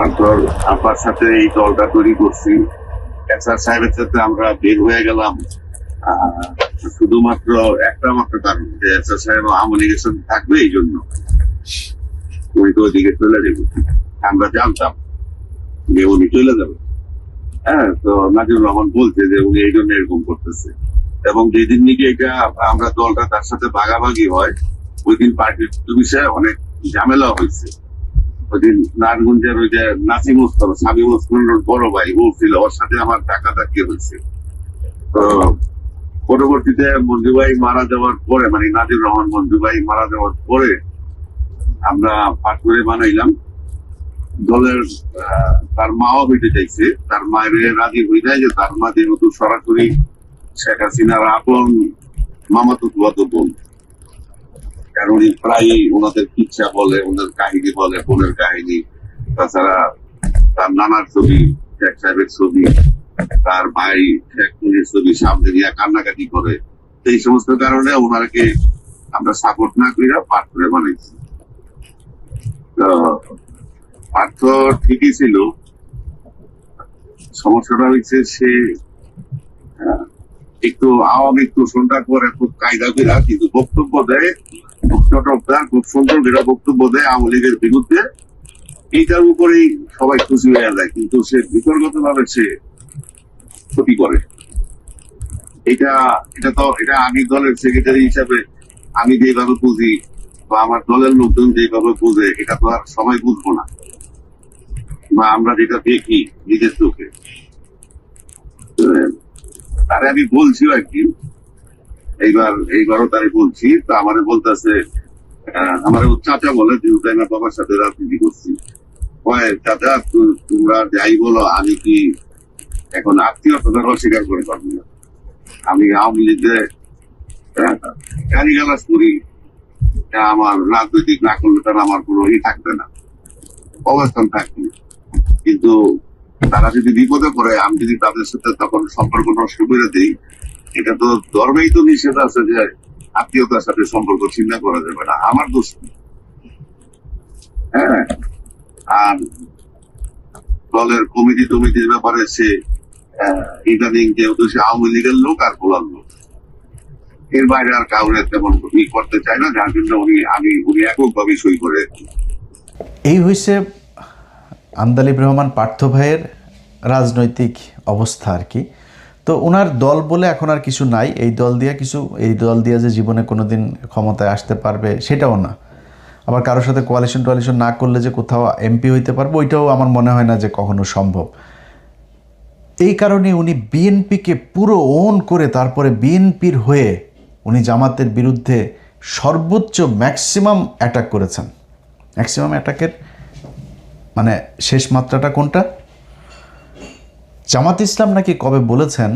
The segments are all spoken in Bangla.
পাথর আপার সাথে এই দলটা তৈরি করছি। এসআর সাহেবের সাথে আমরা বের হয়ে গেলাম শুধুমাত্র একটা মাত্র কারণ, যে এসআর সাহেব আওয়ামী লীগের সাথে থাকবে, এই জন্য উনি তো ওইদিকে চলে যাবে। আমরা জানতাম যে উনি চলে যাবে। হ্যাঁ, তো নাজিবুর রহমান বলছে যে উনি এই জন্য এরকম করতেছে। এবং যেদিন নাকি এটা আমরা দলটা তার সাথে ভাগাভাগি হয়, ওই দিন পার্টির বিষয়ে অনেক ঝামেলা হয়েছে। ওই দিন নারায়ণগঞ্জের ওই যে নাসিম ওসমান, সামিম ওসমানের বড় ভাই বলছিল, ওর সাথে আমার টাকাটাকি হয়েছে। তো পরবর্তীতে মঞ্জু ভাই মারা যাওয়ার পরে, মানে নাজিবুর রহমান মঞ্জু ভাই মারা যাওয়ার পরে আমরা পাটুরে বানাইলাম দলের। তার মাও হইতে চাইছে, তার মায়ের রাজি হয়ে যায় যে তার মা যেহেতু সরাসরি শেখ হাসিনার আপন মামাতো ফুফাতো বোন, কারণ উনি প্রায়ই ওনাদের ইচ্ছা বলে, ওনাদের কাহিনী বলে, বোনের কাহিনী। তাছাড়া তার নানার ছবি, শেখ সাহেবের ছবি, তার ভাই শেখ মুজির ছবি সামনে নিয়ে কান্নাকাটি করে। এই সমস্ত কারণে ওনাকে আমরা সাপোর্ট না করে পাঠ করে বানাইছি। তো পার্থ ঠিকই ছিল, সমস্যাটা হচ্ছে সে একটু আওয়ামী তোষণটা করে খুব কায়দা বিরা, কিন্তু বক্তব্য দেয়, খুব সুন্দর বিরা বক্তব্য দেয় আওয়ামী লীগের বিরুদ্ধে। এইটার উপরেই সবাই খুশি হয়ে যায়, কিন্তু সে বিতর্কত ভাবে সে ক্ষতি করে। এটা আমি দলের সেক্রেটারি হিসাবে আমি যেভাবে বুঝি, বা আমার দলের লোকজন যেভাবে বুঝে, এটা তো আর সবাই বুঝবো না, বা আমরা যেটা দেখি নিজের চোখে। তারে আমি বলছিও একদিন, এইবারও তারে বলছি, তো আমারে বলতেছে, আমার চাচা বলে, যেহেতু আমি বাবার সাথে রাজনীতি করছি, চাচা তোমরা যাই বলো, আমি কি এখন আত্মীয়তার অস্বীকার করে পারবো না। আমি আওয়ামী লীগে গালিগালাজ করি, আমার রাজনৈতিক না করলে তারা আমার কোনো থাকবে না, অবস্থান থাকবে। কিন্তু তারা যদি বিপদে পড়ে, আমি যদি তাদের সাথে তখন সম্পর্ক নষ্ট করে দিই, এটা তো ধর্মেই তো নিষেধ আছে যে আত্মীয়তার সাথে সম্পর্ক ছিন্ন করা যাবে না, আমার দোষ। হ্যাঁ, আর দলের কমিটির ব্যাপারে সে ইদানিং যেহেতু সে আওয়ামী লীগের লোক আর ভোলার লোক, এর বাইরে আর কাউরে তেমন করতে চায় না, যার জন্য উনি এককভাবে সই করে। এই হয়েছে আন্দালিব রহমান পার্থ ভাইয়ের রাজনৈতিক অবস্থা আর কি। তো ওনার দল বলে এখন আর কিছু নাই, এই দল দিয়ে যে জীবনে কোনোদিন ক্ষমতায় আসতে পারবে সেটাও না। আবার কারোর সাথে কোয়ালিশন না করলে যে কোথাও এমপি হইতে পারবে, ওইটাও আমার মনে হয় না যে কখনো সম্ভব। এই কারণে উনি বিএনপিকে পুরো ওন করে তারপরে বিএনপির হয়ে উনি জামাতের বিরুদ্ধে সর্বোচ্চ ম্যাক্সিমাম অ্যাটাক করেছেন। ম্যাক্সিমাম অ্যাটাকের মানে শেষ মাত্রাটা কোনটা? জামাত ইসলাম নাকি কবে বলেছেন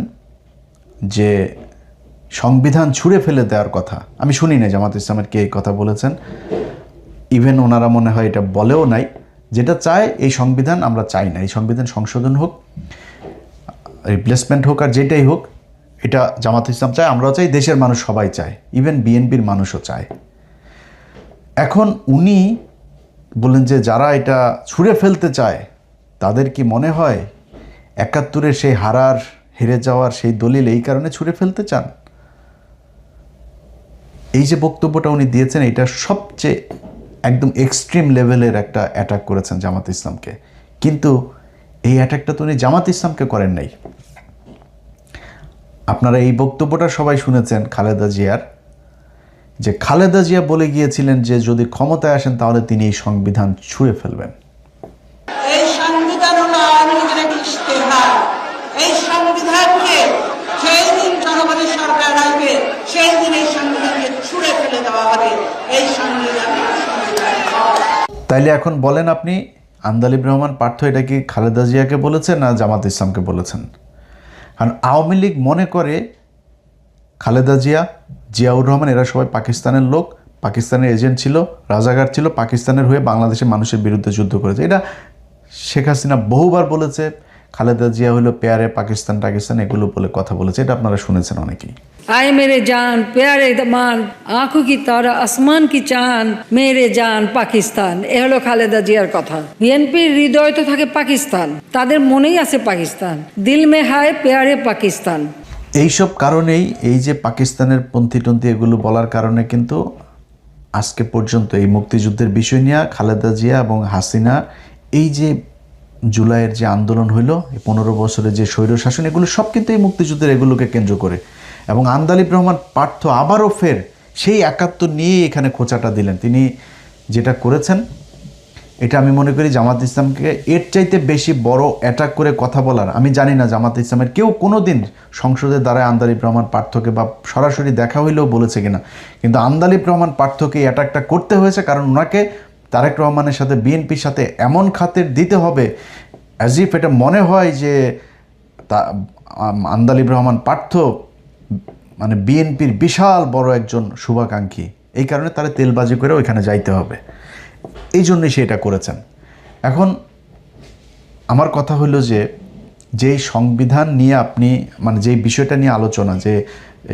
যে সংবিধান ছুঁড়ে ফেলে দেওয়ার কথা। আমি শুনি না জামাত ইসলামের কে এই কথা বলেছেন, ইভেন ওনারা মনে হয় এটা বলেও নাই। যেটা চায় এই সংবিধান আমরা চাই না, এই সংবিধান সংশোধন হোক, রিপ্লেসমেন্ট হোক, আর যেটাই হোক, এটা জামাত ইসলাম চায়, আমরাও চাই, দেশের মানুষ সবাই চায়, ইভেন বিএনপির মানুষও চায়। এখন উনি বলেন যে যারা এটা ছুঁড়ে ফেলতে চায় তাদের কি মনে হয় ৭১-এর সেই হেরে যাওয়ার সেই দলিল এই কারণে ছুঁড়ে ফেলতে চান? এই যে বক্তব্যটা উনি দিয়েছেন, এটা সবচেয়ে একদম এক্সট্রিম লেভেলের একটা অ্যাটাক করেছেন জামাত ইসলামকে। কিন্তু এই অ্যাটাকটা তো উনি জামাত ইসলামকে করেন নাই। আপনারা এই বক্তব্যটা সবাই শুনেছেন খালেদা জিয়ার, যে খালেদা জিয়া বলে গিয়েছিলেন যে যদি ক্ষমতায় আসেন তাহলে তিনি এই সংবিধান ছুঁড়ে ফেলবেন। এই সংবিধান হলো আওয়ামী লীগের একটি ইশতেহার। এই সংবিধানকে সেই দিন জনগণের সরকার আসবে, সেই দিন এই সংবিধানকে ছুঁড়ে ফেলে দেওয়া হবে। এই সংবিধান তাইলে এখন বলেন আপনি, আন্দালিব রহমান পার্থ এটা কি খালেদা জিয়াকে বলেছেন না জামাত ইসলামকে বলেছেন? কারণ আওয়ামী লীগ মনে করে খালেদা জিয়া, জিয়াউর রহমান এরা সবাই পাকিস্তানের লোক, পাকিস্তানের এজেন্ট ছিল, রাজাকার ছিল, পাকিস্তানের হয়ে বাংলাদেশের মানুষের বিরুদ্ধে যুদ্ধ করেছে। এটা শেখ হাসিনা বহুবার বলেছে, খালেদা জিয়া হলো পেয়ারে পাকিস্তান টাকিস্তান এগুলো বলে কথা বলেছে, এটা আপনারা শুনেছেন অনেকেই। आए मेरे जान प्यारे मान आंखों की तारा आसमान की चांद मेरे जान পাকিস্তান, এ হলো খালেদা জিয়ার কথা। বিএনপির হৃদয় তো থাকে পাকিস্তান, তাদের মনেই আছে পাকিস্তান, দিল মে হায় প্যারে পাকিস্তান। এইসব কারণেই এই যে পাকিস্তানের পন্থী এগুলো বলার কারণে কিন্তু আজকে পর্যন্ত এই মুক্তিযুদ্ধের বিষয় নিয়ে খালেদা জিয়া এবং হাসিনা এই যে জুলাইয়ের যে আন্দোলন হইল, 15 বছরের যে স্বৈরশাসন, এগুলো সব কিন্তু এই মুক্তিযুদ্ধের এগুলোকে কেন্দ্র করে। এবং আন্দালিব রহমান পার্থ আবারও ফের সেই 71 নিয়ে এখানে খোঁচাটা দিলেন। তিনি যেটা করেছেন এটা আমি মনে করি জামাত ইসলামকে এর চাইতে বেশি বড় অ্যাটাক করে কথা বলার, আমি জানি না জামাত ইসলামের কেউ কোনো দিন সংসদের দ্বারা আন্দালিব রহমান পার্থকে বা সরাসরি দেখা হইলেও বলেছে কিনা, কিন্তু আন্দালিব রহমান পার্থকে এই অ্যাটাকটা করতে হয়েছে কারণ ওনাকে তারেক রহমানের সাথে বিএনপির সাথে এমন খাতির দিতে হবে অ্যাজ ইফ এটা মনে হয় যে আন্দালিব রহমান পার্থ মানে বিএনপির বিশাল বড় একজন শুভাকাঙ্ক্ষী, এই কারণে তারা তেলবাজি করে ওইখানে যাইতে হবে, এই জন্যই সে এটা করেছেন। এখন আমার কথা হলো যে যেই সংবিধান নিয়ে আপনি মানে যেই বিষয়টা নিয়ে আলোচনা যে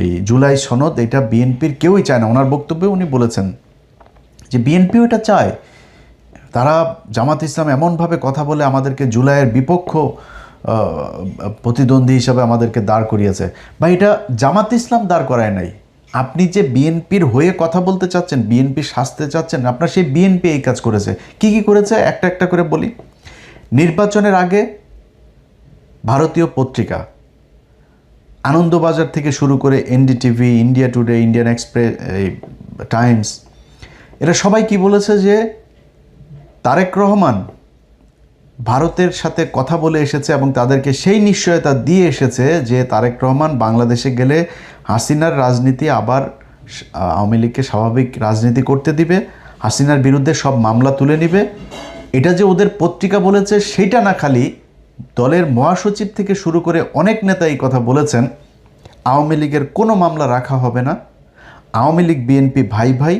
এই জুলাই সনদ, এটা বিএনপির কেউই চায় না। ওনার বক্তব্যে উনি বলেছেন যে বিএনপিও এটা চায়, তারা জামাত ইসলাম এমনভাবে কথা বলে আমাদেরকে জুলাইয়ের বিপক্ষ প্রতিদ্বন্দ্বী হিসাবে আমাদেরকে দাঁড় করিয়েছে, বা এটা জামাত ইসলাম দাঁড় করায় নাই। আপনি যে বিএনপির হয়ে কথা বলতে চাচ্ছেন, বিএনপি শাস্তে চাচ্ছেন, আপনার সেই বিএনপি এই কাজ করেছে। কি কি করেছে একটা একটা করে বলি। নির্বাচনের আগে ভারতীয় পত্রিকা আনন্দবাজার থেকে শুরু করে NDTV, India today, Indian express, Times, এরা সবাই কি বলেছে যে তারেক রহমান ভারতের সাথে কথা বলে এসেছে এবং তাদেরকে সেই নিশ্চয়তা দিয়ে এসেছে যে তারেক রহমান বাংলাদেশে গেলে হাসিনার রাজনীতি আবার আওয়ামী লীগকে স্বাভাবিক রাজনীতি করতে দিবে, হাসিনার বিরুদ্ধে সব মামলা তুলে নিবে। এটা যে ওদের পত্রিকা বলেছে সেইটা না, খালি দলের মহাসচিব থেকে শুরু করে অনেক নেতা এই কথা বলেছেন, আওয়ামী লীগের কোনো মামলা রাখা হবে না, আওয়ামী লীগ বিএনপি ভাই ভাই,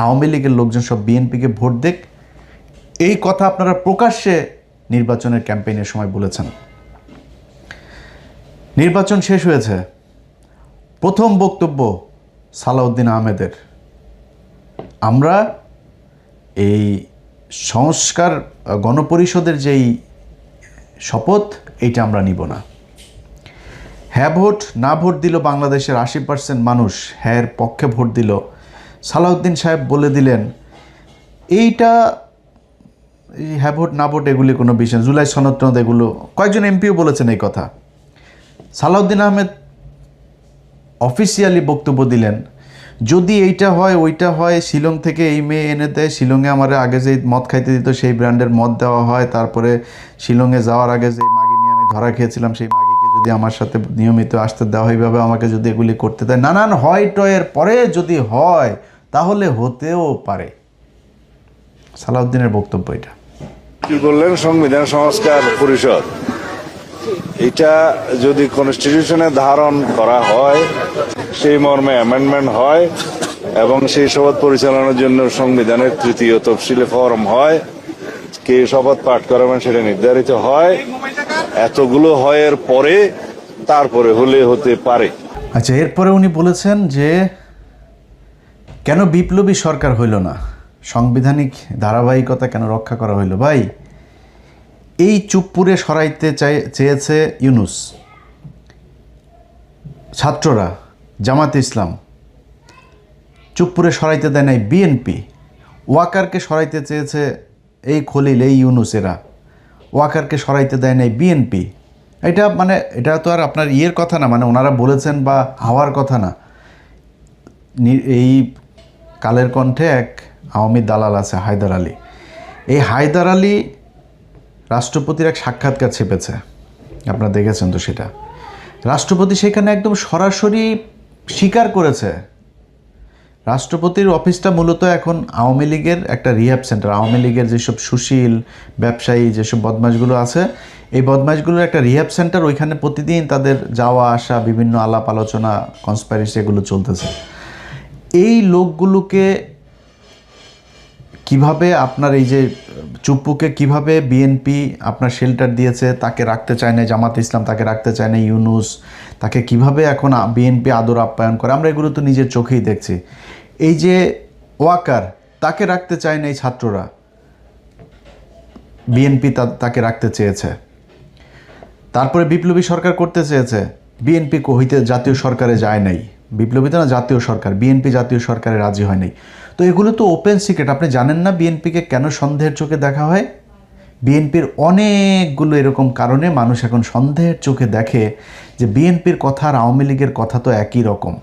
আওয়ামী লীগের লোকজন সব বিএনপিকে ভোট দেখ, এই কথা আপনারা প্রকাশ্যে নির্বাচনের ক্যাম্পেইনের সময় বলেছেন। নির্বাচন শেষ হয়েছে, প্রথম বক্তব্য সালাউদ্দিন আহমেদের, আমরা এই সংস্কার গণপরিষদের যেই শপথ এইটা আমরা নিব না। হ্যাঁ ভোট না ভোট দিল বাংলাদেশের 80% মানুষ, হ্যাঁ পক্ষে ভোট দিল। সালাউদ্দিন সাহেব বলে দিলেন এইটা হ্যাঁ ভোট না ভোট এগুলি কোনো বিষয়, জুলাই সনদ টনদ এগুলো, কয়েকজন এমপিও বলেছেন এই কথা। সালাউদ্দিন আহমেদ অফিসিয়ালি বক্তব্য দিলেন, যদি এইটা হয় ওইটা হয়, শিলং থেকে এই মেয়ে এনে দেয়, শিলংয়ে আমার আগে যে মদ খাইতে দিত সেই ব্র্যান্ডের মদ দেওয়া হয়, তারপরে শিলংয়ে যাওয়ার আগে যে মাগি নিয়ে আমি ধরা খেয়েছিলাম সেই মাগিকে যদি আমার সাথে নিয়মিত আসতে দেওয়া হয়, এইভাবে আমাকে যদি এগুলি করতে দেয়, নানান হয় টয়ের পরে যদি হয় তাহলে হতেও পারে। সালাউদ্দিনের বক্তব্য এটা। কি বললেন সংবিধান সংস্কার পরিষদ, এটা যদি কনস্টিটিউশনে ধারণ করা হয়, সেই মর্মে অ্যামেন্ডমেন্ট হয় এবং সেই শপথ পরিচালনার জন্য সংবিধানের 3য় তফসিলে ফরম হয়, কে শপথ পাঠ করাবেন সেটা নির্ধারিত হয়, এতগুলো হয়ের পরে তারপরে হলে হতে পারে। আচ্ছা, এরপরে উনি বলেছেন যে কেন বিপ্লবী সরকার হইল না, সাংবিধানিক ধারাবাহিকতা কেন রক্ষা করা হইল। ভাই, এই চুপপুরে সরাইতে চেয়েছে ইউনূস, ছাত্ররা, জামাত ইসলাম, চুপপুরে সরাইতে দেয় নাই বিএনপি, ওয়াকারকে সরাইতে চেয়েছে এই খলিল, এই ইউনূসেরা, ওয়াকারকে সরাইতে দেয় নাই বিএনপি। এটা মানে এটা তো আর আপনার ইয়ের কথা না, মানে ওনারা বলেছেন বা হওয়ার কথা না। এই কালের কণ্ঠে এক আওয়ামী দালাল আছে হায়দার আলী, এই হায়দার আলী রাষ্ট্রপতির এক সাক্ষাৎকার ছেপেছে, আপনারা দেখেছেন তো সেটা। রাষ্ট্রপতি সেখানে একদম সরাসরি স্বীকার করেছে রাষ্ট্রপতির অফিসটা মূলত এখন আওয়ামী লীগের একটা রিহ্যাব সেন্টার। আওয়ামী লীগের যেসব সুশীল ব্যবসায়ী, যেসব বদমাশগুলো আছে, এই বদমাশগুলোর একটা রিহ্যাব সেন্টার, ওইখানে প্রতিদিন তাদের যাওয়া আসা, বিভিন্ন আলাপ আলোচনা, কনস্পাইরেসি এগুলো চলতেছে। এই লোকগুলোকে কিভাবে আপনার এই যে চুপ্পুকে কিভাবে বিএনপি আপনার শেল্টার দিয়েছে, তাকে রাখতে চায় না জামাত ইসলাম, তাকে রাখতে চায় না ইউনূস, তাকে কিভাবে এখন বিএনপি আদর আপ্যায়ন করে, আমরা এগুলো তো নিজের চোখেই দেখছি। এই যে ওয়াকার, তাকে রাখতে চায় না এই ছাত্ররা, বিএনপি তাকে রাখতে চেয়েছে। তারপরে বিপ্লবী সরকার করতে চেয়েছে, বিএনপি হইতে জাতীয় সরকারে যায় নাই, বিপ্লবী তো না জাতীয় সরকার, বিএনপি জাতীয় সরকারে রাজি হয় নাই। তো এগুলো তো ওপেন সিক্রেট। আপনি জানেন না বিএনপিকে কেন সন্দেহের চোখে দেখা হয়? বিএনপির অনেকগুলো এরকম কারণে মানুষ এখন সন্দেহের চোখে দেখে যে বিএনপির কথা আর আওয়ামী লীগের কথা তো একই রকম।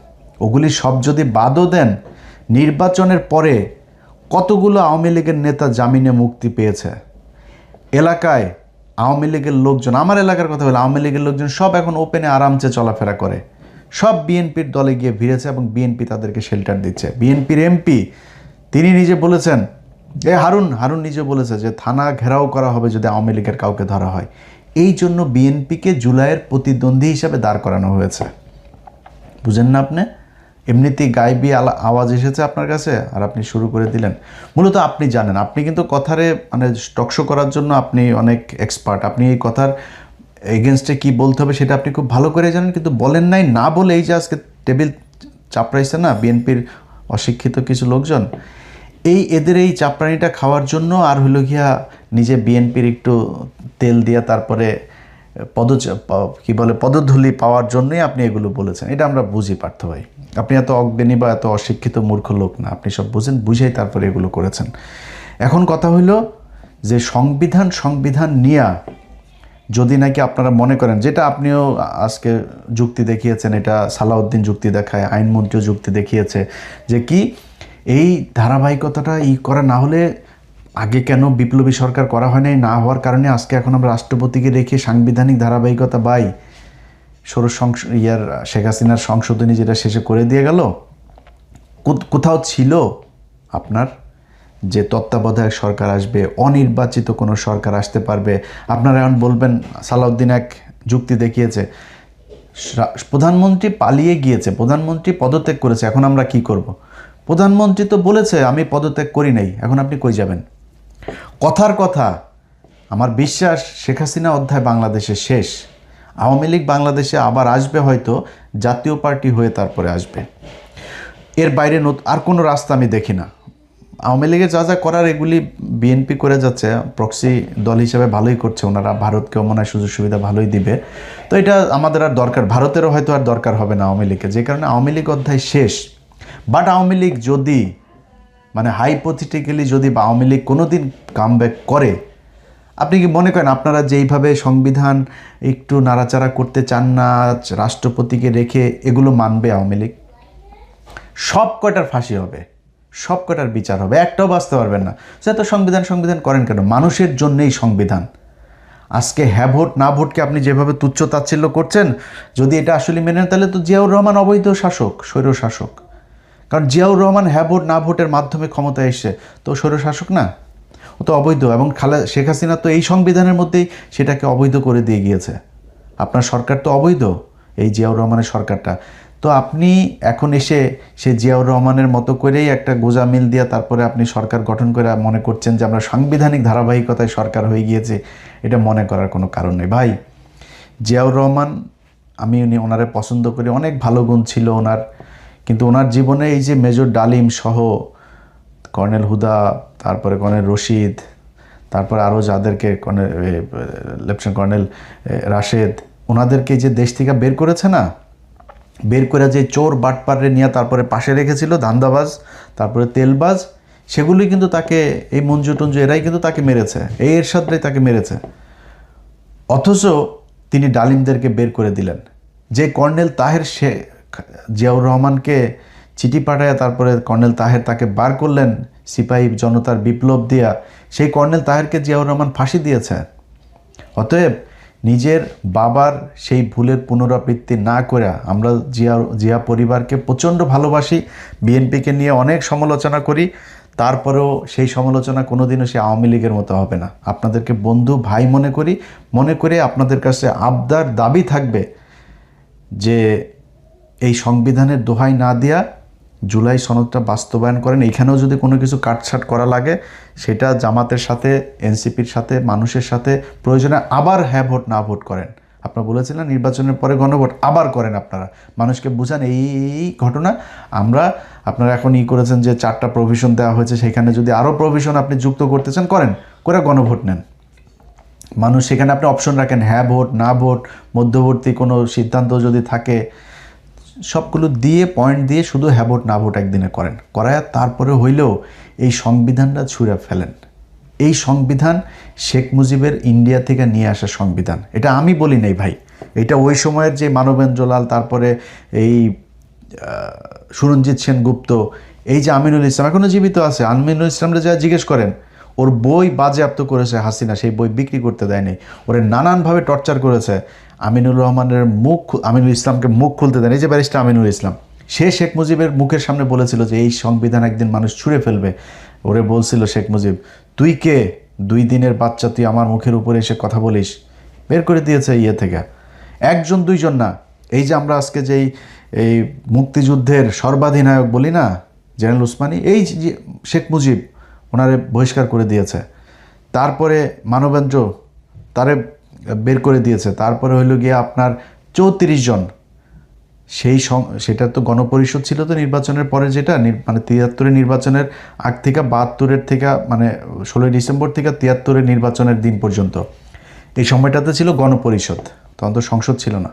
ওগুলি সব যদি বাদও দেন, নির্বাচনের পরে কতগুলো আওয়ামী লীগের নেতা জামিনে মুক্তি পেয়েছে। এলাকায় আওয়ামী লীগের লোকজন, আমার এলাকার কথা বলে, আওয়ামী লীগের লোকজন সব এখন ওপেনে আরামসে চলাফেরা করে, সব বিএনপির দলে গিয়ে ভিড়েছে এবং বিএনপি তাদেরকে শেল্টার দিচ্ছে। বিএনপির এমপি তিনি নিজে বলেছেন, হারুন নিজে বলেছে যে থানা ঘেরাও করা হবে যদি আওয়ামী লীগের কাউকে ধরা হয়। এই জন্য বিএনপিকে জুলাইয়ের প্রতিদ্বন্দ্বী হিসাবে দাঁড় করানো হয়েছে। বুঝেন না আপনি? এমনিতেই গায়েবী আওয়াজ এসেছে আপনার কাছে আর আপনি শুরু করে দিলেন। মূলত আপনি জানেন, আপনি কিন্তু কথারে মানে টকশো করার জন্য আপনি অনেক এক্সপার্ট, আপনি এই কথার এগেনস্টে কি বলতে হবে সেটা আপনি খুব ভালো করে জানেন, কিন্তু বলেন নাই। না বলে এই যে আজকে টেবিল চাপড়াইছে না বিএনপির অশিক্ষিত কিছু লোকজন, এদের এই চাপড়ানিটা খাওয়ার জন্য আর হইল গিয়া নিজে বিএনপির একটু তেল দিয়া তারপরে পদধূলি পাওয়ার জন্যই আপনি এগুলো বলেছেন। এটা আমরা বুঝি পার্থ ভাই, আপনি এত অজ্ঞানী বা এত অশিক্ষিত মূর্খ লোক না, আপনি সব বুঝেই তারপরে এগুলো করেছেন। এখন কথা হইল যে সংবিধান নিয়া যদি নাকি আপনারা মনে করেন, যেটা আপনিও আজকে যুক্তি দেখিয়েছেন, এটা সালাউদ্দিন যুক্তি দেখায়, আইনমন্ত্রীও যুক্তি দেখিয়েছে যে কি এই ধারাবাহিকতাটা করা না হলে আগে কেন বিপ্লবী সরকার করা হয় নাই, না হওয়ার কারণে আজকে এখন আমরা রাষ্ট্রপতিকে রেখে সাংবিধানিক ধারাবাহিকতা শেখ হাসিনার সংশোধনী যেটা শেষে করে দিয়ে গেল, কোথাও ছিল আপনার যে তত্ত্বাবধায়ক সরকার আসবে, অনির্বাচিত কোনো সরকার আসতে পারবে। আপনারা এখন বলবেন সালাউদ্দিন এক যুক্তি দেখিয়েছে, প্রধানমন্ত্রী পালিয়ে গিয়েছে, প্রধানমন্ত্রী পদত্যাগ করেছে, এখন আমরা কি করব? প্রধানমন্ত্রী তো বলেছে আমি পদত্যাগ করি নাই, এখন আপনি কই যাবেন? কথার কথা, আমার বিশ্বাস শেখ হাসিনা অধ্যায় বাংলাদেশে শেষ। আওয়ামী লীগ বাংলাদেশে আবার আসবে, হয়তো জাতীয় পার্টি হয়ে তারপরে আসবে। এর বাইরে আর কোনো রাস্তা আমি দেখি না। আওয়ামী লীগে যা করার এগুলি বিএনপি করে যাচ্ছে, প্রক্সি দল হিসেবে ভালোই করছে, ওনারা ভারতকেও মনে হয় সুযোগ সুবিধা ভালোই দিবে। তো এটা আমাদের আর দরকার, ভারতেরও হয়তো আর দরকার হবে না আওয়ামী লীগকে, যে কারণে আওয়ামী লীগ অধ্যায় শেষ। বাট আওয়ামী লীগ যদি মানে হাইপোথেটিক্যালি যদি বা আওয়ামী লীগ কোনো দিন কামব্যাক করে, আপনি কি মনে করেন আপনারা যেইভাবে সংবিধান একটু নাড়াচাড়া করতে চান না, রাষ্ট্রপতিকে রেখে এগুলো মানবে আওয়ামী লীগ? সব কয়টার ফাঁসি হবে, সব কয়টার বিচার হবে, একটাও বাঁচতে পারবেন না। সে তো সংবিধান করেন কেন? মানুষের জন্যই সংবিধান। আজকে হ্যাঁ ভোট না ভোটকে আপনি যেভাবে তুচ্ছ তাচ্ছিল্য করছেন, যদি এটা আসলে মেনে নেন তাহলে তো জিয়াউর রহমান অবৈধ শাসক, স্বৈর শাসক। কারণ জিয়াউর রহমান হ্যাঁ ভোট না ভোটের মাধ্যমে ক্ষমতায় এসছে, তো স্বৈর শাসক না, ও তো অবৈধ। এবং শেখ হাসিনা তো এই সংবিধানের মধ্যেই সেটাকে অবৈধ করে দিয়ে গিয়েছে। আপনার সরকার তো অবৈধ, এই জিয়াউর রহমানের সরকারটা। তো আপনি এখন এসে সে জিয়াউর রহমানের মতো করেই একটা গোজা মিল দিয়া তারপরে আপনি সরকার গঠন করে মনে করছেন যে আমরা সাংবিধানিক ধারাবাহিকতায় সরকার হয়ে গিয়েছে, এটা মনে করার কোনো কারণ নেই ভাই। জিয়াউর রহমান, আমি ওনারে পছন্দ করি, অনেক ভালো গুণ ছিল ওনার, কিন্তু ওনার জীবনে এই যে মেজর ডালিম সহ কর্নেল হুদা, তারপরে কর্নেল রশিদ, তারপরে আরও যাদেরকে লেফটেন্যান্ট কর্নেল রাশেদ, ওনাদেরকে যে দেশ থেকে বের করেছে না, বের করে যে চোর বাটপারে নিয়ে তারপরে পাশে রেখেছিল, ধান্দাবাজ, তারপরে তেলবাজ, সেগুলোই কিন্তু তাকে, এই মঞ্জু টঞ্জু এরাই কিন্তু তাকে মেরেছে, এই এরশাদরাই তাকে মেরেছে। অথচ তিনি ডালিমদেরকে বের করে দিলেন। যে কর্নেল তাহের সে জিয়াউর রহমানকে চিঠি পাঠায় তারপরে কর্নেল তাহের তাকে বার করলেন সিপাহী জনতার বিপ্লব দিয়া, সেই কর্নেল তাহেরকে জিয়াউর রহমান ফাঁসি দিয়েছে। অতএব নিজের বাবার সেই ভুলের পুনরাবৃত্তি না করে, আমরা জিয়া পরিবারকে প্রচণ্ড ভালোবাসি, বিএনপিকে নিয়ে অনেক সমালোচনা করি, তারপরেও সেই সমালোচনা কোনোদিনও সে আওয়ামী লীগের মতো হবে না। আপনাদেরকে বন্ধু ভাই মনে করে আপনাদের কাছে আবদার দাবি থাকবে যে এই সংবিধানের দোহাই না দেয়া জুলাই সনদটা বাস্তবায়ন করেন। এইখানেও যদি কোনো কিছু কাটছাট করা লাগে সেটা জামাতের সাথে, এনসিপির সাথে, মানুষের সাথে প্রয়োজনে আবার হ্যাঁ ভোট না ভোট করেন। আপনারা বলেছিলেন নির্বাচনের পরে গণভোট আবার করেন, আপনারা মানুষকে বুঝান এই ঘটনা আমরা, আপনারা এখন করেছেন যে 4টা প্রভিশন দেওয়া হয়েছে, সেখানে যদি আরও প্রভিশন আপনি যুক্ত করতে চান করেন, করে গণভোট নেন। মানুষ সেখানে আপনি অপশন রাখেন হ্যাঁ ভোট, না ভোট, মধ্যবর্তী কোনো সিদ্ধান্ত যদি থাকে, সবগুলো দিয়ে পয়েন্ট দিয়ে শুধু হ্যাঁ ভোট না ভোট একদিনে করেন, করায় তারপরে হইলেও এই সংবিধানটা ছুঁড়ে ফেলেন। এই সংবিধান শেখ মুজিবের ইন্ডিয়া থেকে নিয়ে আসা সংবিধান, এটা আমি বলি নাই ভাই, এটা ওই সময়ের যে মানবেন্দ্রলাল, তারপরে এই সুরঞ্জিত সেনগুপ্ত, এই যে আমিনুল ইসলাম এখনও জীবিত আছে, আমিনুল ইসলামরা যা জিজ্ঞেস করেন, ওর বই বাজেয়াপ্ত করেছে হাসিনা, সেই বই বিক্রি করতে দেয়নি, ওরে নানানভাবে টর্চার করেছে। আমিনুল ইসলামকে মুখ খুলতে দেন, এই যে ব্যারিস্টার আমিনুল ইসলাম, সে শেখ মুজিবের মুখের সামনে বলেছিল যে এই সংবিধান একদিন মানুষ ছুঁড়ে ফেলবে। ওরে বলছিল শেখ মুজিব, তুই কে, 2 দিনের বাচ্চা, তুই আমার মুখের উপরে এসে কথা বলিস? বের করে দিয়েছে থেকে, 1জন 2জন না। এই যে আমরা আজকে যেই এই মুক্তিযুদ্ধের সর্বাধিনায়ক বলি না, জেনারেল উসমানী, এই যে শেখ মুজিব ওনারে বহিষ্কার করে দিয়েছে, তারপরে মানবেন্দ্র তারে বের করে দিয়েছে, তারপরে হইল গিয়ে আপনার 34 জন, সেটা তো গণপরিষদ ছিল তো নির্বাচনের পরে, যেটা মানে 73-এর নির্বাচনের আগ থেকে 72-এর থেকে মানে 16ই ডিসেম্বর থেকে 73-এর নির্বাচনের দিন পর্যন্ত, এই সময়টাতে ছিল গণপরিষদ, তখন তো সংসদ ছিল না।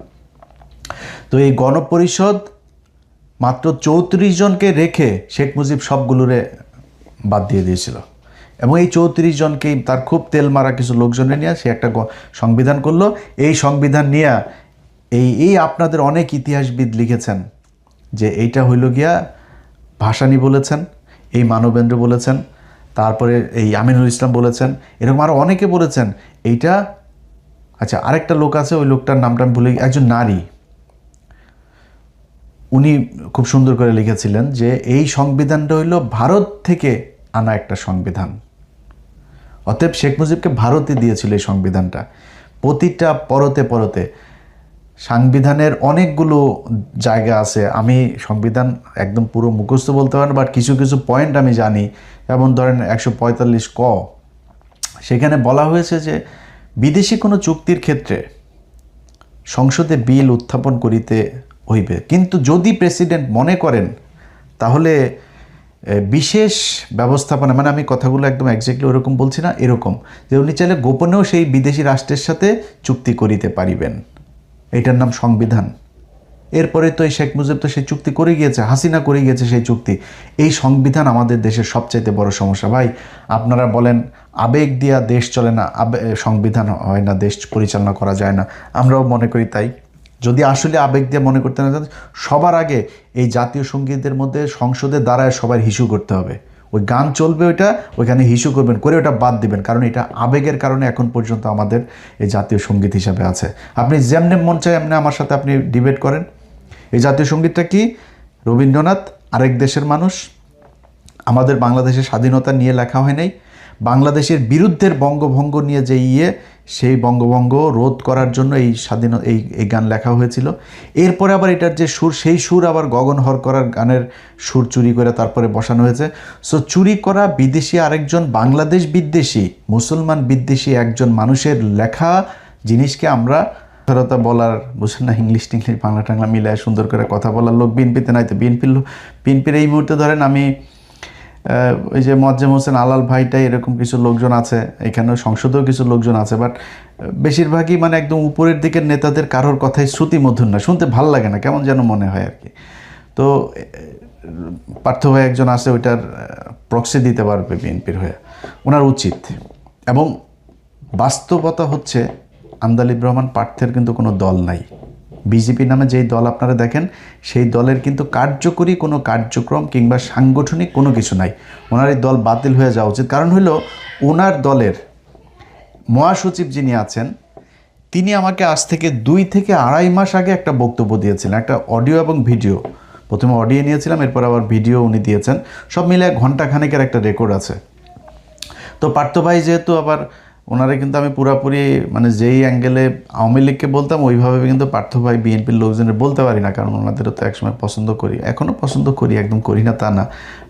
তো এই গণপরিষদ মাত্র 34 জনকে রেখে শেখ মুজিব সবগুলোরে বাদ দিয়ে দিয়েছিল, এবং এই 34 জনকেই তার খুব তেল মারা কিছু লোকজনে নিয়ে সে একটা সংবিধান করলো। এই সংবিধান নিয়ে এই আপনাদের অনেক ইতিহাসবিদ লিখেছেন যে এইটা হইল গিয়া ভাসানী বলেছেন, এই মানবেন্দ্র বলেছেন, তারপরে এই আমিনুল ইসলাম বলেছেন, এরকম আরও অনেকে বলেছেন এইটা। আচ্ছা, আরেকটা লোক আছে, ওই লোকটার নামটা আমি ভুলে, একজন নারী, উনি খুব সুন্দর করে লিখেছিলেন যে এই সংবিধানটা হইল ভারত থেকে আনা একটা সংবিধান, অতএব শেখ মুজিবকে ভারতই দিয়েছিল এই সংবিধানটা। প্রতিটা পরতে পরতে সংবিধানের অনেকগুলো জায়গা আছে, আমি সংবিধান একদম পুরো মুখস্থ বলতে পারি না, বাট কিছু কিছু পয়েন্ট আমি জানি। যেমন ধরেন 145 ক, সেখানে বলা হয়েছে যে বিদেশি কোনো চুক্তির ক্ষেত্রে সংসদে বিল উত্থাপন করিতে হইবে, কিন্তু যদি প্রেসিডেন্ট মনে করেন তাহলে বিশেষ ব্যবস্থাপনা, মানে আমি কথাগুলো একদম এক্স্যাক্টলি ওরকম বলছি না, এরকম যে উনি চাইলে গোপনেও সেই বিদেশি রাষ্ট্রের সাথে চুক্তি করিতে পারিবেন, এটার নাম সংবিধান। এরপরে তো এই শেখ মুজিব তো সেই চুক্তি করে গিয়েছে, হাসিনা করে গিয়েছে সেই চুক্তি। এই সংবিধান আমাদের দেশের সবচাইতে বড় সমস্যা ভাই। আপনারা বলেন আবেগ দিয়া দেশ চলে না, সংবিধান হয় না, দেশ পরিচালনা করা যায় না, আমরাও মনে করি তাই। যদি আসলে আবেগ দিয়ে মনে করতে না চান, সবার আগে এই জাতীয় সঙ্গীতের মধ্যে সংসদে দাঁড়ায় সবার হিসু করতে হবে, ওই গান চলবে, ওইটা ওইখানে হিসু করবেন, করে ওটা বাদ দিবেন, কারণ এটা আবেগের কারণে এখন পর্যন্ত আমাদের এই জাতীয় সঙ্গীত হিসাবে আছে। আপনি যেমনি মন চায় এমনি আমার সাথে আপনি ডিবেট করেন। এই জাতীয় সঙ্গীতটা কি? রবীন্দ্রনাথ আরেক দেশের মানুষ, আমাদের বাংলাদেশের স্বাধীনতা নিয়ে লেখা হয় নাই, বাংলাদেশের বিরুদ্ধের বঙ্গভঙ্গ নিয়ে যে সেই বঙ্গভঙ্গ রোধ করার জন্য এই গান লেখা হয়েছিল। এরপরে আবার এটার যে সুর, সেই সুর আবার গগনহর করার গানের সুর চুরি করে তারপরে বসানো হয়েছে। সো চুরি করা বিদেশি আরেকজন বাংলাদেশ বিদ্বেষী, মুসলমান বিদ্বেষী একজন মানুষের লেখা জিনিসকে আমরা যথাযথ বলার, বুঝছেন না, ইংলিশ টিংলিশ বাংলা টাংলা মিলায় সুন্দর করে কথা বলার লোক বিএনপিতে নাই। তো বিএনপির এই মুহূর্তে ধরেন আমি ওই যে মোয়াজ্জেম হোসেন আলাল ভাইটাই এরকম কিছু লোকজন আছে, এখানেও সংসদেও কিছু লোকজন আছে, বাট বেশিরভাগই মানে একদম উপরের দিকের নেতাদের কারোর কথাই শ্রুতিমধুর না, শুনতে ভাল লাগে না, কেমন যেন মনে হয় আর কি। তো পার্থ ভাই একজন আছে, ওইটার প্রক্সি দিতে পারবে বিএনপির হয়ে, ওনার উচিত। এবং বাস্তবতা হচ্ছে আন্দালিব রহমান পার্থের কিন্তু কোনো দল নাই। বিজেপি নামে যেই দল আপনারা দেখেন, সেই দলের কিন্তু কার্যকরী কোনো কার্যক্রম কিংবা সাংগঠনিক কোনো কিছু নাই। ওনার এই দল বাতিল হয়ে যাওয়া উচিত। কারণ হলো ওনার দলের মহাসচিব যিনি আছেন, তিনি আমাকে আজ থেকে 2 থেকে আড়াই মাস আগে একটা বক্তব্য দিয়েছিলেন, একটা অডিও এবং ভিডিও। প্রথমে অডিও নিয়েছিলাম, এরপর আবার ভিডিও উনি দিয়েছেন, সব মিলে ঘণ্টাখানেকের একটা রেকর্ড আছে। তো পার্থ ভাই যেহেতু আবার ওনারা কিন্তু আমি পুরাপুরি মানে যেই অ্যাঙ্গেলে আওয়ামী লীগকে বলতাম ওইভাবে কিন্তু পার্থ ভাই বিএনপির লোকজনের বলতে পারি না, কারণ ওনাদেরও তো একসময় পছন্দ করি, এখনও পছন্দ করি, একদম করি না তা না।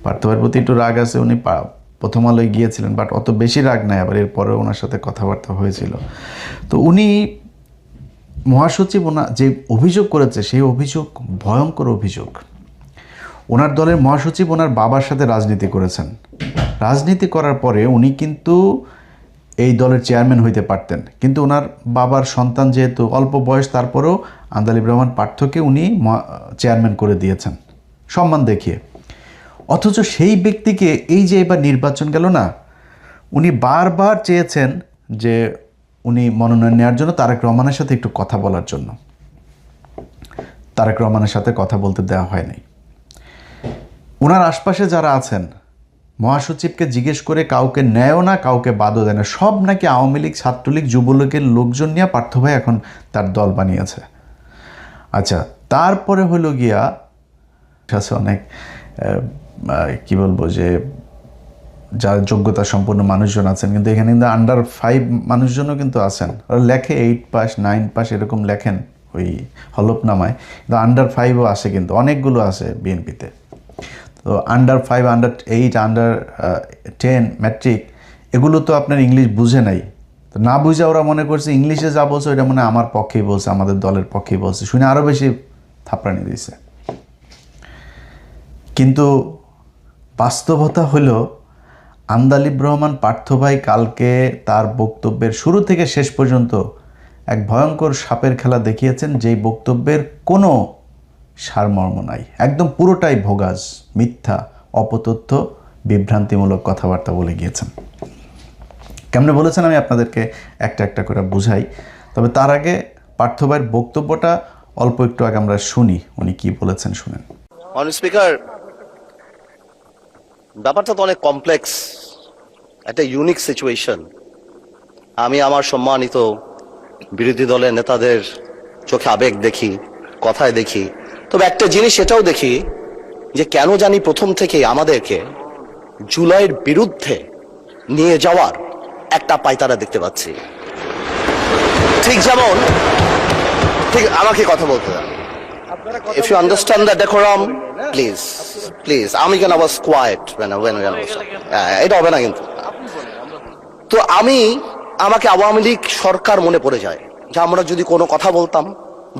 পার্থ ভাইয়ের প্রতি একটু রাগ আছে, উনি প্রথম আলোয় গিয়েছিলেন, বাট অত বেশি রাগ নাই, আবার এরপরে ওনার সাথে কথাবার্তা হয়েছিল। তো উনি মহাসচিব ওনার যে অভিযোগ করেছে সেই অভিযোগ ভয়ঙ্কর অভিযোগ। ওনার দলের মহাসচিব ওনার বাবার সাথে রাজনীতি করেছেন, রাজনীতি করার পরে উনি কিন্তু এই দলের চেয়ারম্যান হইতে পারতেন, কিন্তু ওনার বাবার সন্তান যেহেতু অল্প বয়স, তারপরেও আন্দালিব রহমান পার্থকে উনি চেয়ারম্যান করে দিয়েছেন সম্মান দেখিয়ে। অথচ সেই ব্যক্তিকে এই যে এবার নির্বাচন গেল না, উনি বারবার চেয়েছেন যে উনি মনোনয়ন নেওয়ার জন্য তারেক রহমানের সাথে একটু কথা বলার জন্য, তারেক রহমানের সাথে কথা বলতে দেওয়া হয়নি। ওনার আশপাশে যারা আছেন মহাসচিবকে জিজ্ঞেস করে কাউকে নেয়ও না, কাউকে বাদও দেয় না, সব নাকি আওয়ামী লীগ, ছাত্রলীগ, যুবলীগের লোকজন নিয়ে পার্থ ভাই এখন তার দল বানিয়েছে। আচ্ছা, তারপরে হলো গিয়া আছে অনেক কি বলবো যে যার যোগ্যতা সম্পন্ন মানুষজন আছেন, কিন্তু এখানে কিন্তু আন্ডার 5 মানুষজনও কিন্তু আছেন, ওরা লেখে 8 পাস 9 পাস এরকম লেখেন ওই হলফনামায়, কিন্তু আন্ডার 5ও আছে, কিন্তু অনেকগুলো আছে বিএনপিতে। তো আন্ডার 5, আন্ডার 8, আন্ডার 10 ম্যাট্রিক, এগুলো তো আপনার ইংলিশ বুঝে নাই, তো না বুঝে ওরা মনে করছে ইংলিশে যা বলছে ওইটা মনে আমার পক্ষেই বলছে, আমাদের দলের পক্ষেই বলছে, শুনে আরও বেশি থাপড়ানি দিয়েছে। কিন্তু বাস্তবতা হলো আন্দালিব রহমান পার্থ ভাই কালকে তার বক্তব্যের শুরু থেকে শেষ পর্যন্ত এক ভয়ঙ্কর সাপের খেলা দেখিয়েছেন, যেই বক্তব্যের কোনো সারমর্ম নাই, একদম পুরোটাই ভোগাজ, মিথ্যা, অপতথ্য, বিভ্রান্তিমূলক কথাবার্তা বলে গিয়েছেন। কেমনে বলেছেন আমি আপনাদেরকে একটা একটা করে বুঝাই, তবে তার আগে পার্থ ভাইয়ের বক্তব্যটা অল্প একটু আগে আমরা শুনি, উনি কি বলেছেন শুনেন। মাননীয় স্পিকার, ব্যাপারটা তো অনেক কমপ্লেক্স, একটা ইউনিক সিচুয়েশন। আমি আমার সম্মানিত বিরোধী দলের নেতাদের চোখে আবেগ দেখি, কথায় দেখি, তবে একটা জিনিস এটাও দেখি যে কেন জানি প্রথম থেকেই আমাদেরকে জুলাইয়ের বিরুদ্ধে নিয়ে যাওয়ার একটা পায়তারা দেখতে পাচ্ছি। ঠিক যেমন, ঠিক আমাকে কথা বলতে দেন। If you understand the decorum, please. আমি কেন was quiet when এটা হবে না কিন্তু। তো আমাকে আওয়ামী লীগ সরকার মনে পড়ে যায়, যে আমরা যদি কোনো কথা বলতাম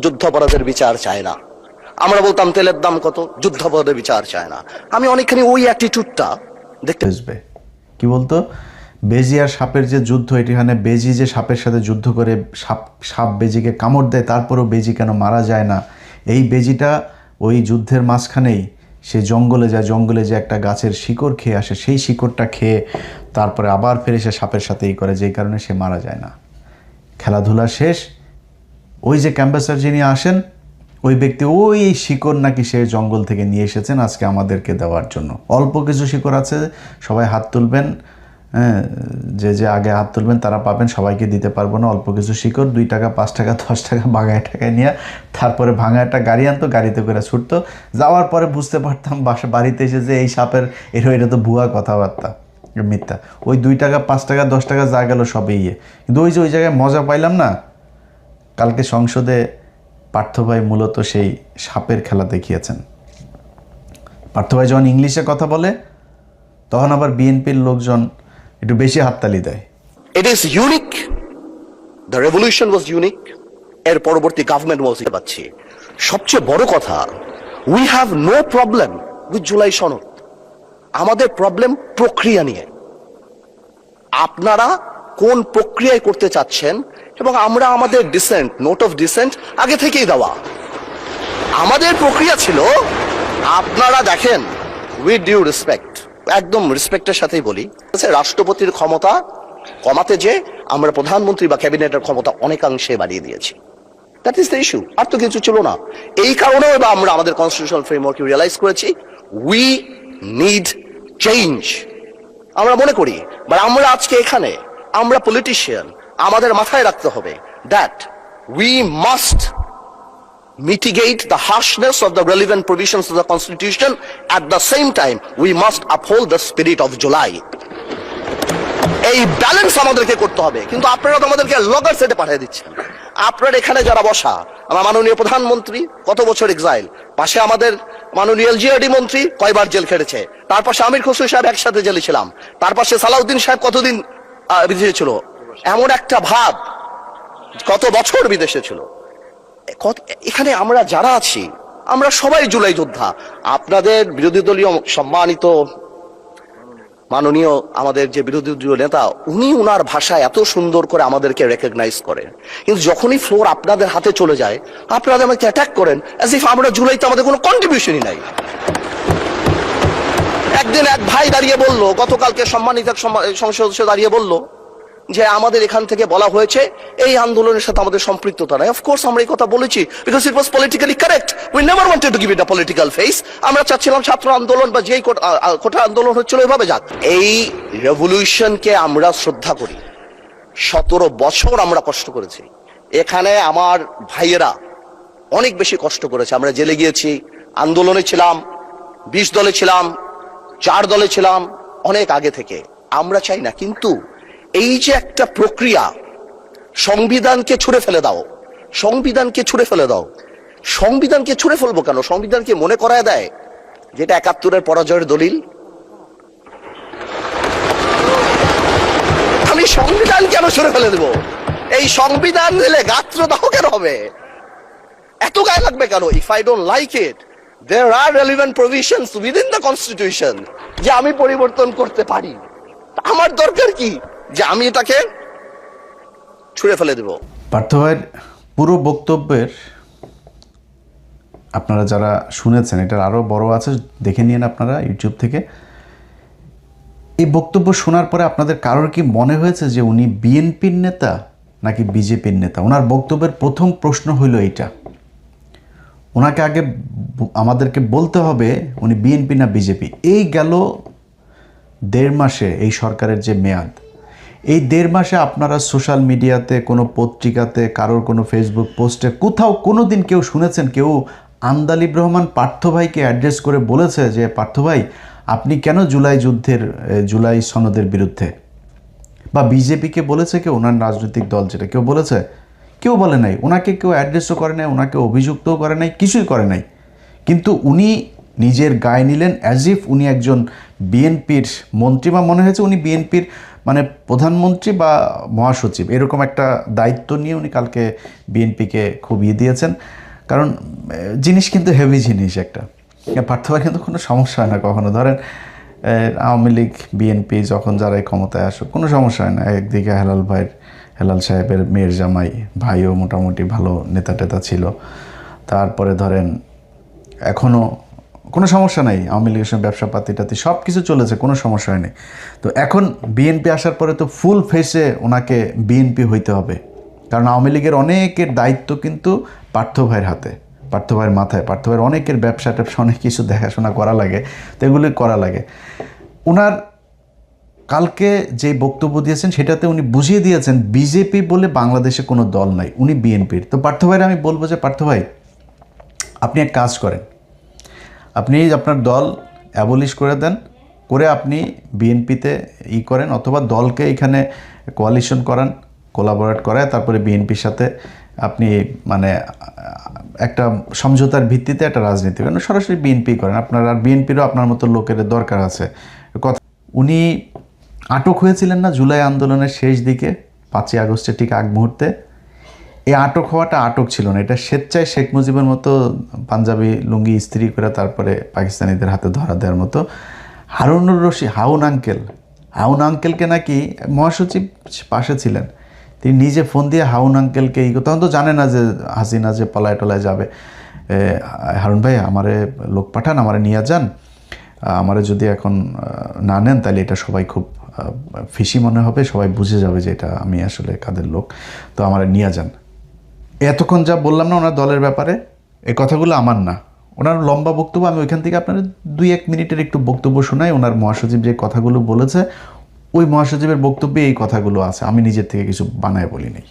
যুদ্ধাপরাধের বিচার চায় না, আমরা বলতাম তেলের দাম কত, যুদ্ধাপরাধের বিচার চায় না। আমি অনেকখানি ওই অ্যাটিটিউডটা দেখতে বুঝবে। কি বলতো, বেজি আর সাপের যে যুদ্ধ, এখানে বেজি যে সাপের সাথে যুদ্ধ করে সাপ বেজিকে কামড় দেয়, তারপরেও বেজি কেন মারা যায় না, এই বেজিটা ওই যুদ্ধের মাঝখানেই সে জঙ্গলে যায়, জঙ্গলে যে একটা গাছের শিকড় খেয়ে আসে, সেই শিকড়টা খেয়ে তারপরে আবার ফেরে সে সাপের সাথেই করে, যেই কারণে সে মারা যায় না। খেলাধুলা শেষ, ওই যে ক্যাম্পাসার যিনি আসেন ওই ব্যক্তি ওই শিকড় নাকি সে জঙ্গল থেকে নিয়ে এসেছেন আজকে আমাদেরকে দেওয়ার জন্য। অল্প কিছু শিকড় আছে, সবাই হাত তুলবেন, হ্যাঁ, যে আগে হাত তুলবেন তারা পাবেন, সবাইকে দিতে পারবো না। অল্প কিছু শিকড় 2 টাকা 5 টাকা 10 টাকা ভাঙায় টাকায় নিয়ে তারপরে ভাঙা একটা গাড়ি আনতো, গাড়িতে করে ছুটতো, যাওয়ার পরে বুঝতে পারতাম বাড়িতে এসে যে এই সাপের এটা তো ভুয়া কথাবার্তা, মিথ্যা। ওই 2 টাকা 5 টাকা 10 টাকা যা গেল সবই কিন্তু ওই যে ওই জায়গায় মজা পাইলাম না। কালকে সংসদে পার্থ ভাই মূলত সেই সাপের খেলা দেখিয়েছেন। পার্থ ভাই যখন ইংলিশে কথা বলে তখন আবার বিএনপির লোকজন একটু বেশি হাততালি দেয়। It is unique, the revolution was unique, এর পরবর্তী গভর্নমেন্ট ওয়াজ পাচ্ছি। সবচেয়ে বড় কথা, we have no problem with July সনদ, আমাদের প্রবলেম প্রক্রিয়া নিয়ে। আপনারা কোন প্রক্রিয়ায় করতে চাচ্ছেন, এবং আমরা আমাদের ডিসেন্ট, নোট অফ ডিসেন্ট আগে থেকেই দেওয়া। আমাদের প্রক্রিয়া ছিল, আপনারা দেখেন, উইথ ডিউ রেসপেক্ট, একদম রেসপেক্টের সাথেই বলি, রাষ্ট্রপতির ক্ষমতা কমাতে যে আমরা প্রধানমন্ত্রী বা ক্যাবিনেটের ক্ষমতা অনেকাংশে বাড়িয়ে দিয়েছি। দ্যাট ইজ দ্য ইস্যু, আর তো কিছু ছিল না। এই কারণেও আমরা আমাদের কনস্টিটিউশনাল ফ্রেমওয়ার্ক রিয়েলাইজ করেছি উই নিড চেঞ্জ। আমরা মনে করি, বাট আমরা আজকে এখানে, আমরা পলিটিশিয়ান, আমাদের মাথায় রাখতে হবে that we must mitigate the harshness of the relevant provisions of the Constitution. At the same time, we must uphold the spirit of July. এই ব্যালেন্স আমাদেরকে করতে হবে। কিন্তু আপনারা তো আমাদেরকে লগর সেটে পাঠিয়ে দিচ্ছেন। আপনার এখানে যারা বসা, আমার মাননীয় প্রধানমন্ত্রী কত বছর এক্সাইল, পাশে আমাদের মাননীয় এলজিআরডি মন্ত্রী কয়বার জেল খেটেছে, তার পাশে আমির খসরু সাহেব একসাথে জেলে ছিলাম, তার পাশে সালাউদ্দিন সাহেব কতদিন বিদেশে ছিল, এমন একটা ভাব কত বছর বিদেশে ছিল। এখানে আমরা যারা আছি আমরা সবাই জুলাই যোদ্ধা। আপনাদের বিরোধী দলীয় সম্মানিত মাননীয় আমাদের যে বিরোধী দলীয় নেতা, উনি উনার ভাষায় এত সুন্দর করে আমাদেরকে রেকগনাইজ করেন, কিন্তু যখনই ফ্লোর আপনাদের হাতে চলে যায় আপনারা আমাকে অ্যাটাক করেন অ্যাজ ইফ আমরা জুলাইতে আমাদের কোনো কন্ট্রিবিউশনই নাই। একদিন এক ভাই দাঁড়িয়ে বলল, গতকালকে সম্মানিত সংসদ সদস্য দাঁড়িয়ে বলল যে আমাদের এখান থেকে বলা হয়েছে এই আন্দোলনের সাথে আমাদের সম্পৃক্ততা নাই। অফকোর্স আমরা এই কথা বলেছি, because it was politically correct. We never wanted to give it a political face. আমরা চাচ্ছিলাম ছাত্র আন্দোলন বা যেই কোটা আন্দোলন হচ্ছিল এভাবে যাক। এই রেভলিউশনকে আমরা শ্রদ্ধা করি। 17 বছর আমরা কষ্ট করেছি, এখানে আমার ভাইয়েরা অনেক বেশি কষ্ট করেছে। আমরা জেলে গিয়েছি, আন্দোলনে ছিলাম, 20 দলে ছিলাম, 4 দলে ছিলাম অনেক আগে থেকে। আমরা চাই না, কিন্তু এই যে একটা প্রক্রিয়া, সংবিধানকে ছুঁড়ে ফেলে দাও, সংবিধানকে ছুঁড়ে ফেলে দাও। সংবিধানকে ছুঁড়ে ফেলবো কেন? সংবিধানকে মনে করায় দেয় যেটা 71-এর পরাজয়ের দলিল। আমি সংবিধান কেন ছুঁড়ে ফেলে দেব? এই সংবিধান দিলে গাত্রদাহ কেন হবে? এত গায়ে লাগবে কেন? If I don't like it, there are relevant provisions within the constitution যে আমি পরিবর্তন করতে পারি। আমার দরকার কি যে আমি এটাকে ছুঁড়ে ফেলে দেব? পার্থ ভাইয়ের পুরো বক্তব্যের আপনারা যারা শুনেছেন, এটার আরও বড় আছে, দেখে নিন আপনারা ইউটিউব থেকে। এই বক্তব্য শোনার পরে আপনাদের কারোর কি মনে হয়েছে যে উনি বিএনপির নেতা নাকি বিজেপির নেতা? ওনার বক্তব্যের প্রথম প্রশ্ন হইল এইটা। ওনাকে আগে আমাদেরকে বলতে হবে উনি বিএনপি না বিজেপি। এই গেল 1.5 মাসে এই সরকারের যে মেয়াদ, এই 1.5 মাসে আপনারা সোশ্যাল মিডিয়াতে, কোনো পত্রিকাতে, কারোর কোনো ফেসবুক পোস্টে কোথাও কোনো দিন কেউ শুনেছেন কেউ আন্দালিব রহমান পার্থ ভাইকে অ্যাড্রেস করে বলেছে যে পার্থ ভাই আপনি কেন জুলাই সনদের বিরুদ্ধে? বা বিজেপিকে বলেছে কেউ, ওনার রাজনৈতিক দল যেটা, কেউ বলেছে? কেউ বলে নাই। ওনাকে কেউ অ্যাড্রেসও করে নাই, ওনাকে অভিযুক্তও করে নাই, কিছুই করে নাই। কিন্তু উনি নিজের গায়ে নিলেন অ্যাজ ইফ উনি একজন বিএনপির মন্ত্রী, বা মনে হয়েছে উনি বিএনপির মানে প্রধানমন্ত্রী বা মহাসচিব, এরকম একটা দায়িত্ব নিয়ে উনি কালকে বিএনপিকে খুব দিয়েছেন। কারণ জিনিস কিন্তু হেভি জিনিস একটা। পার্থ ভাই কিন্তু কোনো সমস্যা হয় না কখনো। ধরেন আওয়ামী লীগ বিএনপি যখন যারাই ক্ষমতায় আসুক কোনো সমস্যা হয় না। একদিকে হেলাল সাহেবের মেয়ের জামাই ভাইও মোটামুটি ভালো নেতা টেতা ছিল। তারপরে ধরেন এখনও কোনো সমস্যা নাই, আওয়ামী লীগের সঙ্গে ব্যবসা পাতি সব কিছু চলেছে, কোনো সমস্যা হয়নি। তো এখন বিএনপি আসার পরে তো ফুল ফেসে ওনাকে বিএনপি হইতে হবে, কারণ আওয়ামী লীগের অনেকের দায়িত্ব কিন্তু পার্থ ভাইয়ের হাতে, পার্থ ভাইয়ের মাথায়। পার্থ ভাইয়ের অনেকের ব্যবসা ট্যাবসা অনেক কিছু দেখাশোনা করা লাগে, তো এগুলি করা লাগে। ওনার কালকে যে বক্তব্য দিয়েছেন সেটাতে উনি বুঝিয়ে দিয়েছেন বিজেপি বলে বাংলাদেশে কোনো দল নাই, উনি বিএনপির। তো পার্থ ভাইয়ের আমি বলবো যে পার্থ ভাই আপনি এক কাজ করেন, আপনি আপনার দল অ্যাবলিশ করে দেন, করে আপনি বিএনপিতে করেন, অথবা দলকে এখানে কোয়ালিশন করান, কোলাবোরেট করায় তারপরে বিএনপির সাথে আপনি মানে একটা সমঝোতার ভিত্তিতে একটা রাজনীতি করেন, সরাসরি বিএনপি করেন। আপনার আর বিএনপিরও আপনার মতো লোকের দরকার আছে। কথা, উনি আটক হয়েছিলেন না জুলাই আন্দোলনের শেষ দিকে, 5ই আগস্টের ঠিক আগ মুহূর্তে। এই আটক হওয়াটা আটক ছিল না, এটা স্বেচ্ছায় শেখ মুজিবের মতো পাঞ্জাবি লুঙ্গি ইস্ত্রি করে তারপরে পাকিস্তানিদের হাতে ধরা দেওয়ার মতো। হারুনুর রশিদ হাউন আঙ্কেলকে নাকি মহাসচিব পাশে ছিলেন, তিনি নিজে ফোন দিয়ে হাউন আঙ্কেলকে তখন তো জানে না যে হাসিনা যে পলায় টলায় যাবে, হারুন ভাই আমারে লোক পাঠান, আমারে নিয়ে যান, আমারে যদি এখন না নেন তাহলে এটা সবাই খুব ফিসি মনে হবে, সবাই বুঝে যাবে যে এটা আমি আসলে কাদের লোক, তো আমারে নিয়ে যান। এতক্ষণ যা বললাম না ওনার দলের ব্যাপারে, এই কথাগুলো আমার না, ওনার লম্বা বক্তব্য। আমি ওইখান থেকে আপনার 2-1 মিনিটের একটু বক্তব্য শোনাই। ওনার মহাসচিব যে কথাগুলো বলেছে ওই মহাসচিবের বক্তব্যে এই কথাগুলো আছে, আমি নিজের থেকে কিছু বানায় বলি নাই।